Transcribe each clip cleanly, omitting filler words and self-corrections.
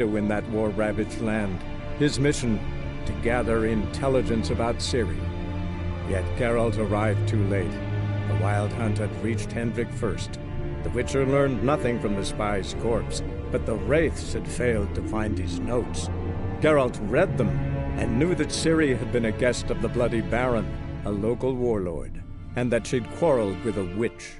in that war-ravaged land. His mission, to gather intelligence about Ciri. Yet Geralt arrived too late. The Wild Hunt had reached Hendrik first. The Witcher learned nothing from the spy's corpse, but the Wraiths had failed to find his notes. Geralt read them, and knew that Ciri had been a guest of the Bloody Baron, a local warlord, and that she'd quarreled with a witch.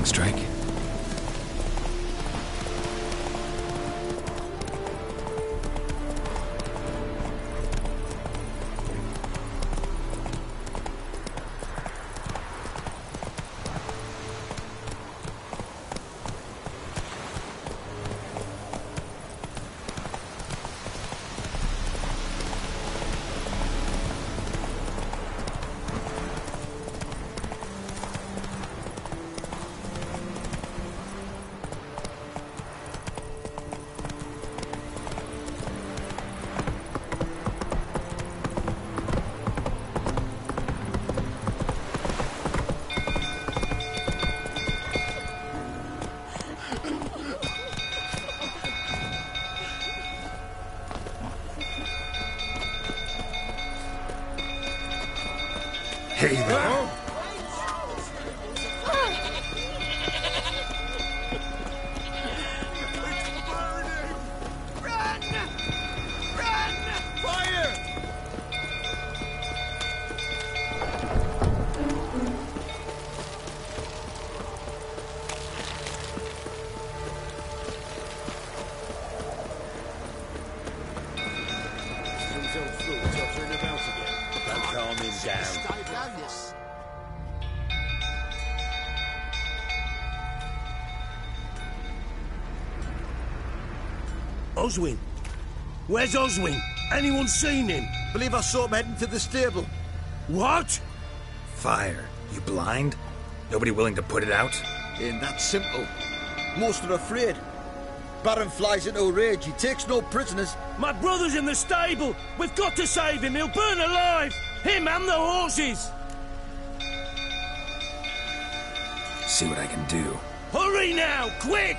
Strike. Hey there. Oswin? Where's Oswin? Anyone seen him? Believe I saw him heading to the stable. What? Fire. You blind? Nobody willing to put it out? Ain't that simple. Most are afraid. Baron flies into a rage. He takes no prisoners. My brother's in the stable. We've got to save him. He'll burn alive. Him and the horses. See what I can do. Hurry now, quick!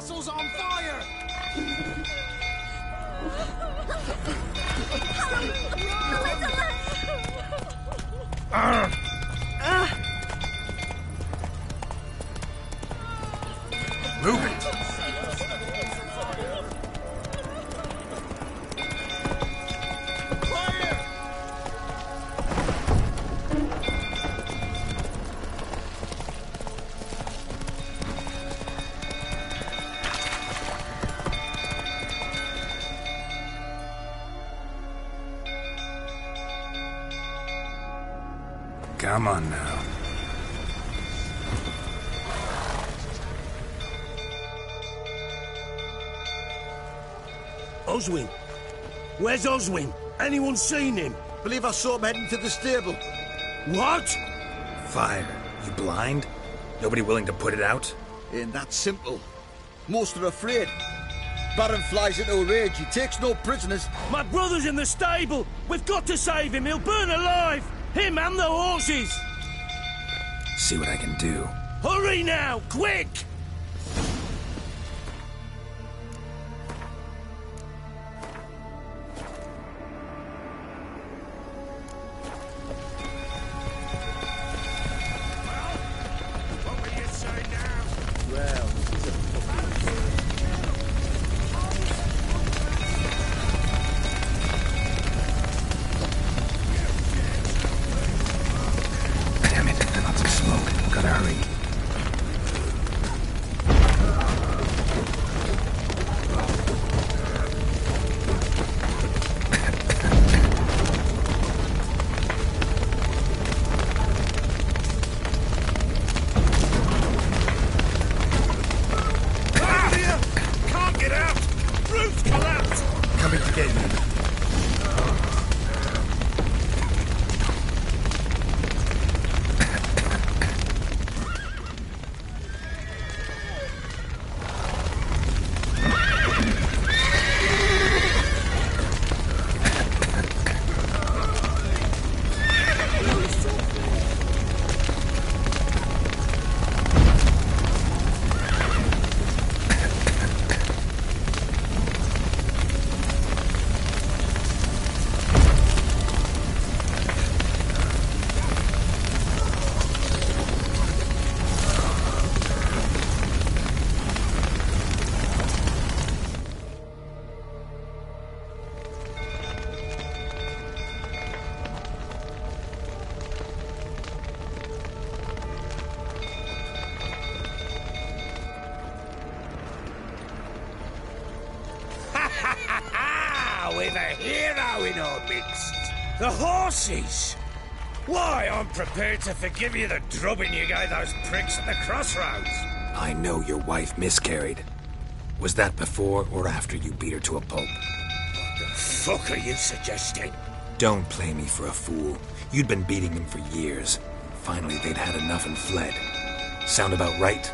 castle's on fire! Move it! Come on now. Oswin? Where's Oswin? Anyone seen him? Believe I saw him heading to the stable. What? Fire. You blind? Nobody willing to put it out? Ain't that simple. Most are afraid. Baron flies into a rage. He takes no prisoners. My brother's in the stable. We've got to save him. He'll burn alive. Him and the horses. See what I can do. Hurry now, quick! What will you say now? Well, this is a Damn it, lots of smoke. Gotta hurry. Can't get out! Roof's collapsed! Coming to get you. With a hero in our midst. The horses! Why, I'm prepared to forgive you the drubbing you gave those pricks at the crossroads. I know your wife miscarried. Was that before or after you beat her to a pulp? What the fuck are you suggesting? Don't play me for a fool. You'd been beating them for years. Finally, they'd had enough and fled. Sound about right?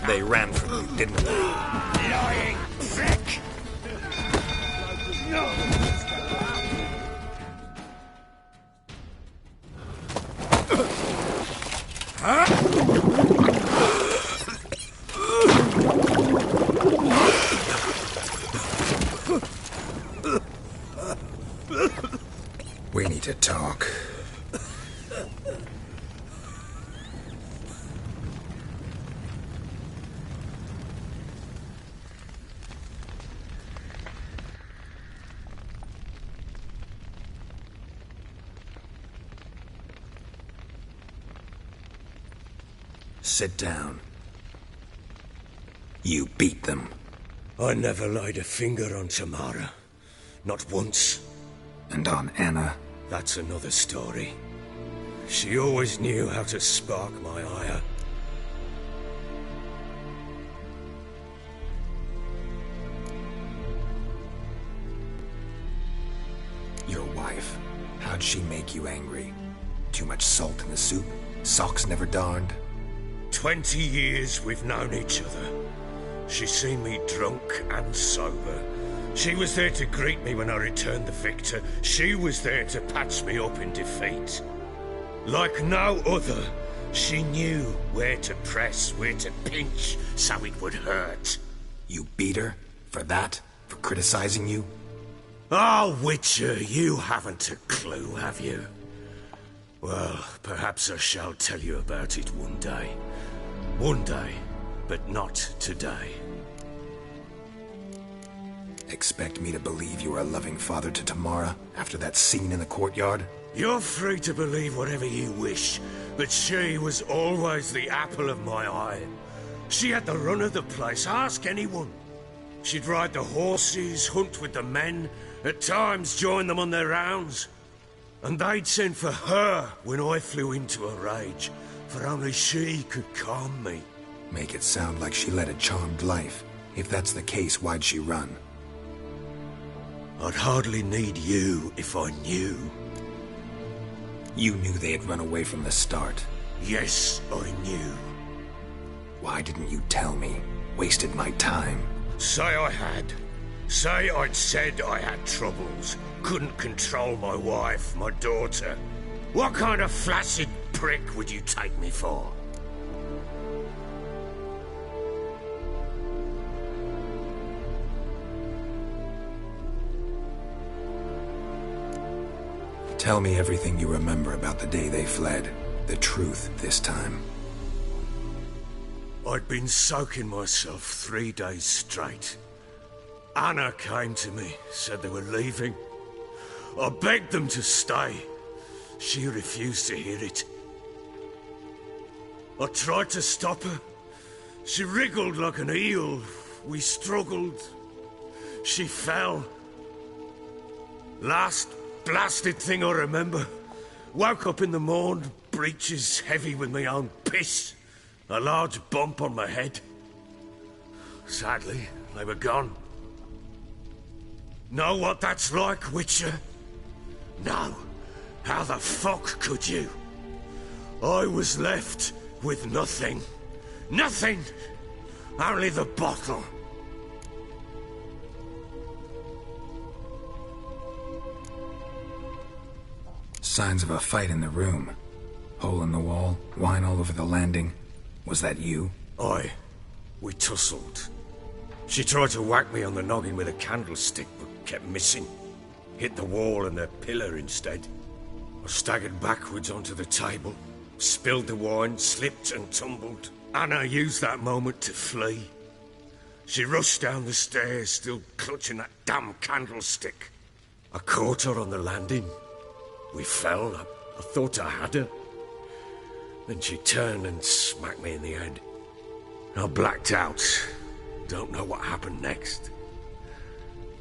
They ran from you, didn't they? Lying prick! No! We need to talk. Sit down. You beat them. I never laid a finger on Tamara. Not once. And on Anna? That's another story. She always knew how to spark my ire. Your wife. How'd she make you angry? Too much salt in the soup? Socks never darned? 20 years we've known each other. She's seen me drunk and sober. She was there to greet me when I returned the victor. She was there to patch me up in defeat. Like no other, she knew where to press, where to pinch, so it would hurt. You beat her? For that? For criticizing you? Oh, Witcher, you haven't a clue, have you? Well, perhaps I shall tell you about it one day. One day, but not today. Expect me to believe you are a loving father to Tamara after that scene in the courtyard? You're free to believe whatever you wish, but she was always the apple of my eye. She had the run of the place, ask anyone. She'd ride the horses, hunt with the men, at times join them on their rounds. And they'd send for her when I flew into a rage, for only she could calm me. Make it sound like she led a charmed life. If that's the case, why'd she run? I'd hardly need you if I knew. You knew they had run away from the start. Yes, I knew. Why didn't you tell me? Wasted my time. Say I had. Say I'd said I had troubles. Couldn't control my wife, my daughter. What kind of flaccid prick would you take me for? Tell me everything you remember about the day they fled. The truth this time. I'd been soaking myself 3 days straight. Anna came to me, said they were leaving. I begged them to stay. She refused to hear it. I tried to stop her. She wriggled like an eel. We struggled. She fell. Last blasted thing I remember. Woke up in the morn, breeches heavy with my own piss. A large bump on my head. Sadly, they were gone. Know what that's like, Witcher? No. How the fuck could you? I was left with nothing. Nothing! Only the bottle. Signs of a fight in the room. Hole in the wall, wine all over the landing. Was that you? Aye. We tussled. She tried to whack me on the noggin with a candlestick, but kept missing. Hit the wall and a pillar instead. I staggered backwards onto the table, spilled the wine, slipped and tumbled. Anna used that moment to flee. She rushed down the stairs, still clutching that damn candlestick. I caught her on the landing. We fell. I thought I had her. Then she turned and smacked me in the head. I blacked out. Don't know what happened next.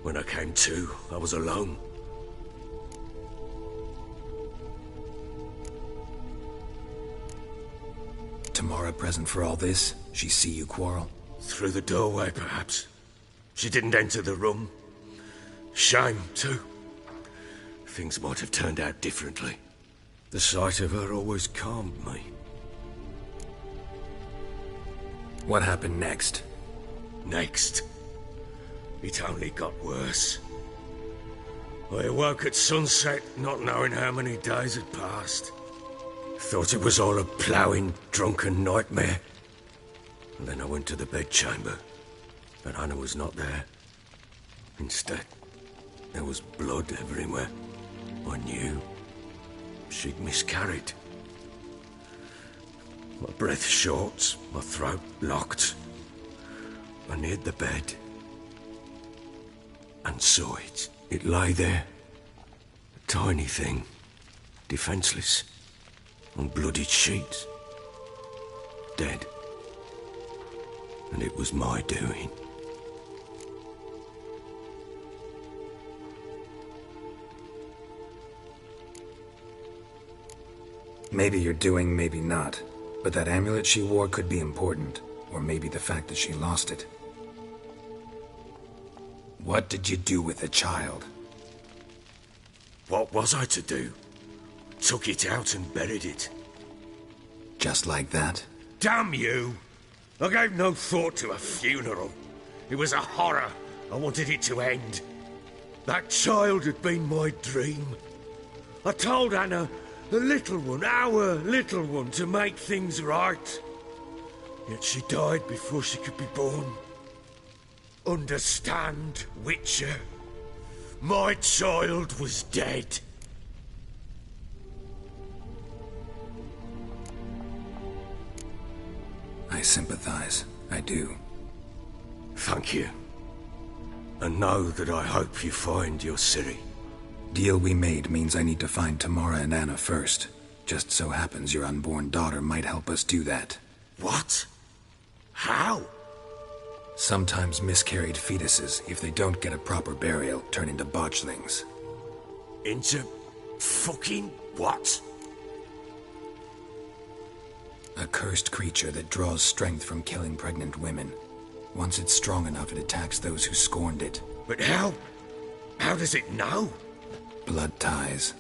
When I came to, I was alone. Tamara present for all this? She see you quarrel? Through the doorway, perhaps. She didn't enter the room. Shame, too. Things might have turned out differently. The sight of her always calmed me. What happened next? Next, it only got worse. I awoke at sunset, not knowing how many days had passed. Thought it was all a ploughing, drunken nightmare. And then I went to the bedchamber, but Anna was not there. Instead, there was blood everywhere. I knew she'd miscarried. My breath short, my throat locked. I neared the bed and saw it. It lay there, a tiny thing, defenseless, on bloodied sheets, dead. And it was my doing. Maybe you're doing, maybe not. But that amulet she wore could be important. Or maybe the fact that she lost it. What did you do with the child? What was I to do? Took it out and buried it. Just like that? Damn you! I gave no thought to a funeral. It was a horror. I wanted it to end. That child had been my dream. I told Anna The little one, our little one, to make things right. Yet she died before she could be born. Understand, Witcher? My child was dead. I sympathize. I do. Thank you. And know that I hope you find your Ciri. Deal we made means I need to find Tamara and Anna first. Just so happens your unborn daughter might help us do that. What? How? Sometimes miscarried fetuses, if they don't get a proper burial, turn into botchlings. Into fucking what? A cursed creature that draws strength from killing pregnant women. Once it's strong enough, it attacks those who scorned it. But how? How does it know? Blood ties.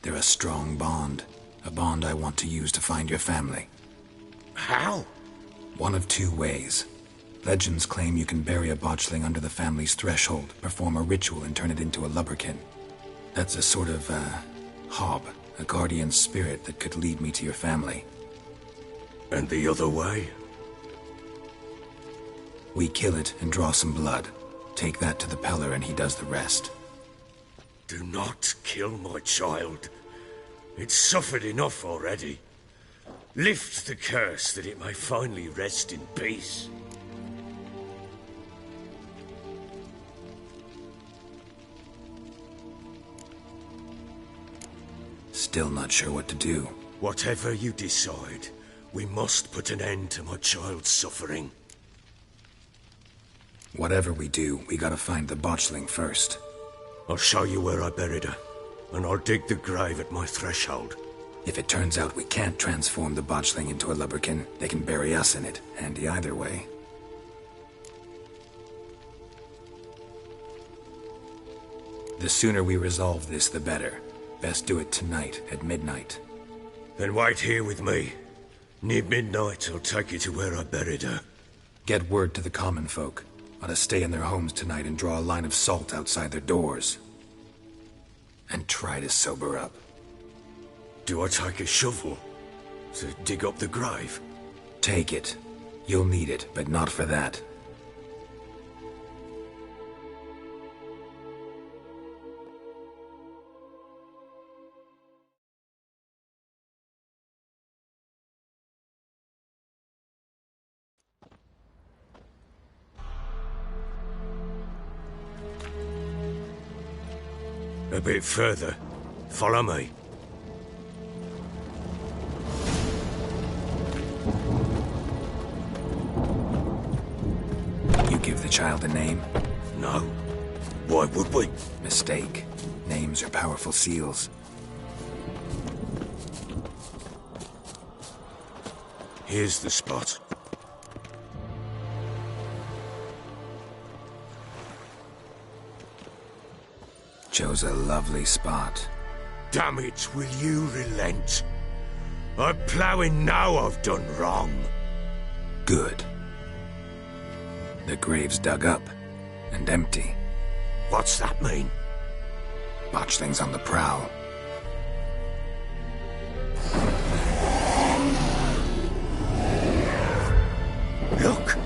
They're a strong bond. A bond I want to use to find your family. How? One of two ways. Legends claim you can bury a botchling under the family's threshold, perform a ritual and turn it into a lubberkin. That's a sort of, hob, a guardian spirit that could lead me to your family. And the other way? We kill it and draw some blood. Take that to the Peller and he does the rest. Do not kill my child. It's suffered enough already. Lift the curse that it may finally rest in peace. Still not sure what to do. Whatever you decide, we must put an end to my child's suffering. Whatever we do, we gotta find the botchling first. I'll show you where I buried her, and I'll dig the grave at my threshold. If it turns out we can't transform the botchling into a lubberkin, they can bury us in it. Handy either way. The sooner we resolve this, the better. Best do it tonight, at midnight. Then wait here with me. Near midnight, I'll take you to where I buried her. Get word to the common folk. Ought to stay in their homes tonight and draw a line of salt outside their doors. And try to sober up. Do I take a shovel to dig up the grave? Take it. You'll need it, but not for that. A bit further. Follow me. You give the child a name? No. Why would we? Mistake. Names are powerful seals. Here's the spot. Chose a lovely spot. Damn it, will you relent? I'm ploughing now I've done wrong. Good. The grave's dug up and empty. What's that mean? Botchling's on the prowl. Look!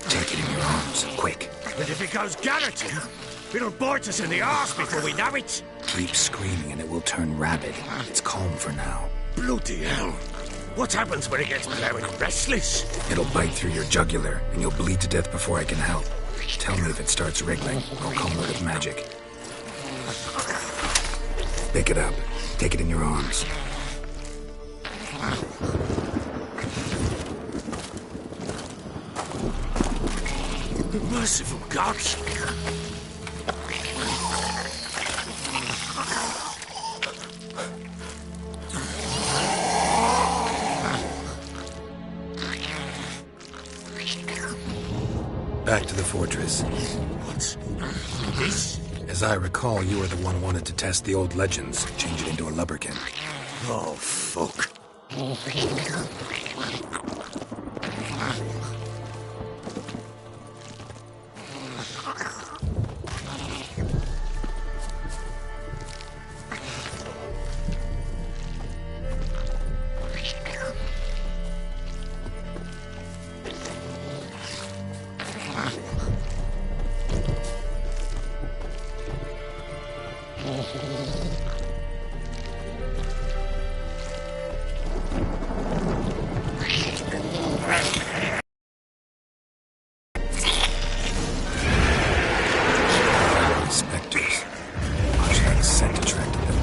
Take it in your arms, quick. And if it goes garroting, it'll bite us in the arse before we know it. Keep screaming and it will turn rabid. It's calm for now. Bloody hell. What happens when it gets plowing restless? It'll bite through your jugular and you'll bleed to death before I can help. Tell me if it starts wriggling. I'll call word of magic. Pick it up. Take it in your arms. Merciful gods! Back to the fortress. What's this? As I recall, you were the one who wanted to test the old legends, change it into a lubberkin. Oh, fuck. Spectres. Much like scent attracted them.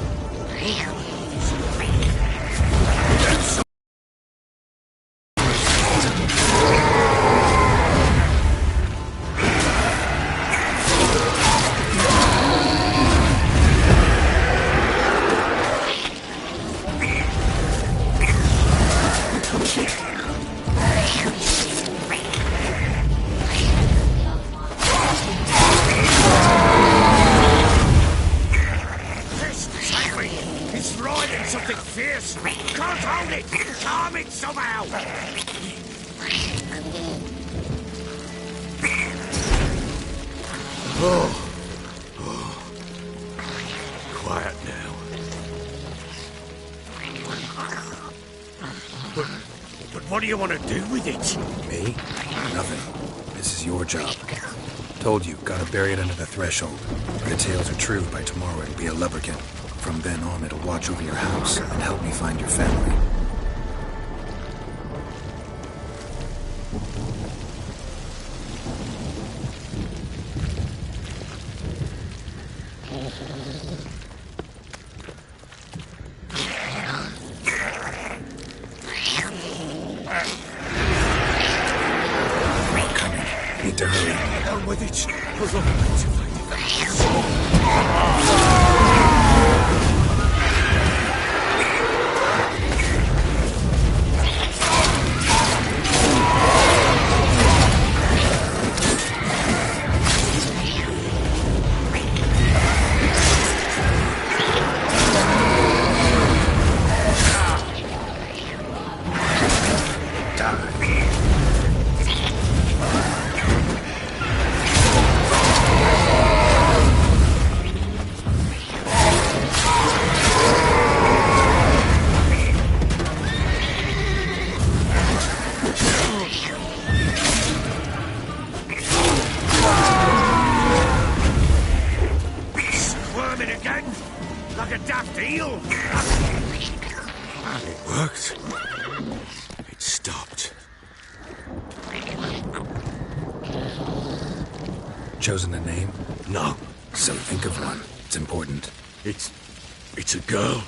It's riding something fierce. Can't hold it. Calm it somehow. Quiet now. But what do you want to do with it? Me? Nothing. This is your job. Told you, gotta bury it under the threshold. If the tales are true, by tomorrow it'll be a lubberkin. From then on, it'll watch over your house and help me find your family. Need to hurry. On with it. Hold on. Squirming again? Like a daft eel? It worked. It stopped. Chosen a name? No, So think of one. It's important. it's a girl.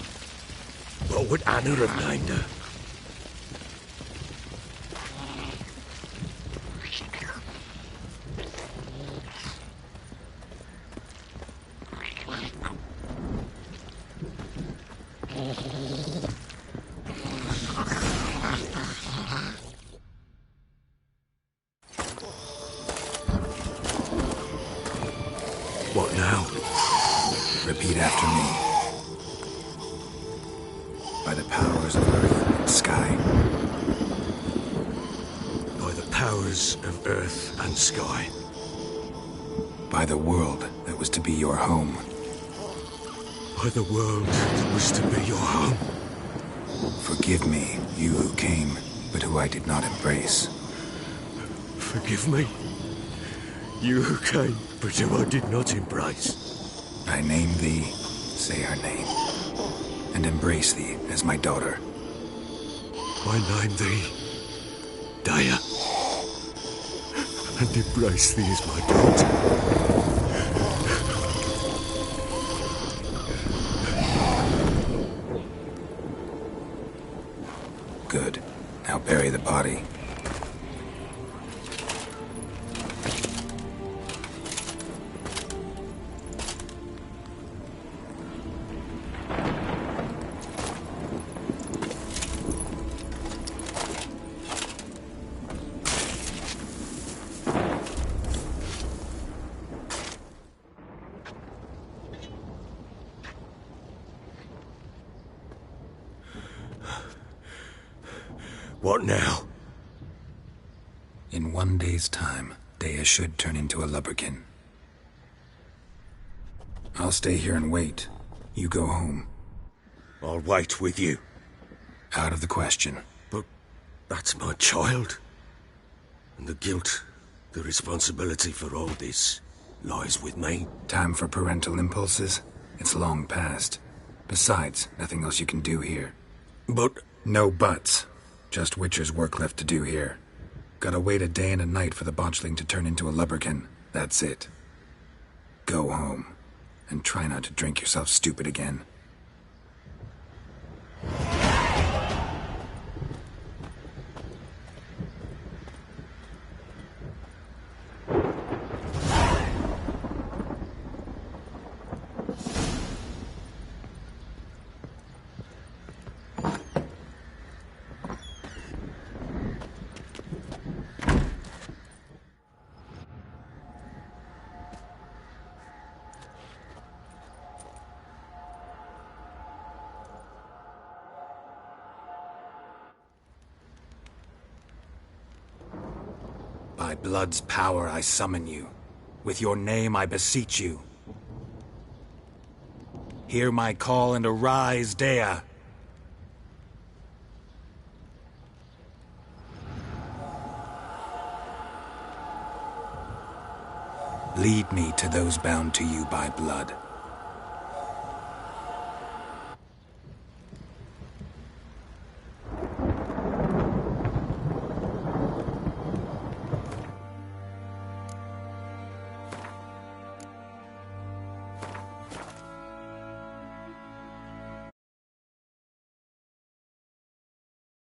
What would Anna have named her? What now? Repeat after me. By the powers of earth and sky. By the powers of earth and sky. By the world that was to be your home. By the world that was to be your home. Forgive me, you who came, but who I did not embrace. Forgive me. You who came, but who I did not embrace. I name thee, say her name, and embrace thee as my daughter. I name thee Daya, and embrace thee as my daughter. Good. Now bury the body. What now? In 1 day's time, Dea should turn into a lubberkin. I'll stay here and wait. You go home. I'll wait with you. Out of the question. But that's my child. And the guilt, the responsibility for all this, lies with me. Time for parental impulses? It's long past. Besides, nothing else you can do here. But... No buts. Just Witcher's work left to do here. Gotta wait a day and a night for the botchling to turn into a lubberkin. That's it. Go home. And try not to drink yourself stupid again. By blood's power I summon you. With your name I beseech you. Hear my call and arise, Dea. Lead me to those bound to you by blood.